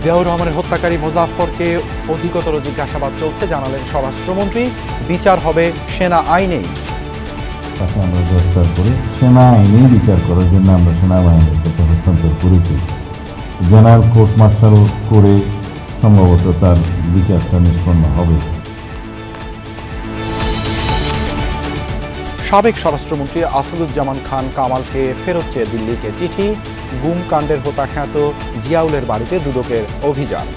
জিয়াউর রহমানের হত্যাকারী মোজাফফরকে অধিকতর জিজ্ঞাসাবাদ চলছে, জানালেন স্বরাষ্ট্রমন্ত্রী। বিচার হবে সেনা আইনেই। তাকে আমরা গ্রেফতার করে সেনা আইনেই বিচার করার জন্য আমরা সেনাবাহিনীর কাছে হস্তান্তর করেছি। জেনারেল কোর্ট মার্শাল করে সম্ভবত তার বিচারটা নিষ্পন্ন হবে। সাবেক স্বরাষ্ট্রমন্ত্রী আসাদুজ্জামান খান কামালকে ফেরত চেয়ে দিল্লিকে চিঠি। গুম কাণ্ডের হোতাখ্যাত জিয়াউলের বাড়িতে দুদকের অভিযান।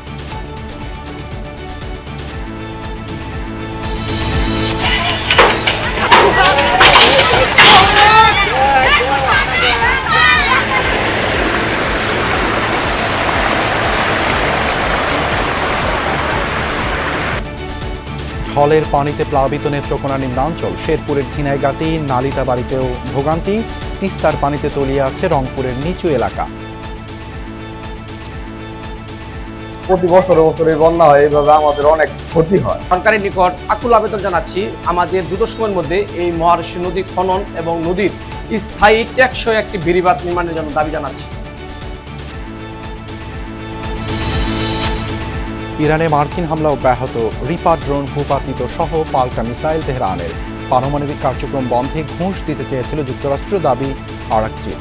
ঢলের পানিতে প্লাবিত নেত্রকোনা নিম্নাঞ্চল। শেরপুরের ঝিনাইগাতি নালিতা বাড়িতেও ভোগান্তি। তিস্তার পানিতে তলিয়ে আছে রংপুরের নিচু এলাকা। প্রতি বছরে বন্যা হয়, এইভাবে আমাদের অনেক ক্ষতি হয়। সরকারের নিকট আকুল আবেদন জানাচ্ছি, আমাদের দ্রুত সময়ের মধ্যে এই মহারশী নদী খনন এবং নদীর স্থায়ী টেকসই একটি বেড়িবাঁধ নির্মাণের জন্য দাবি জানাচ্ছি। ইরানে মার্কিন হামলা অব্যাহত। রিপার ড্রোন ভূপাতিত সহ পাল্টা মিসাইল তেহরানের। পারমাণবিক কার্যক্রম বন্ধে ঘুষ দিতে চেয়েছিল যুক্তরাষ্ট্র, দাবি আরাকচি।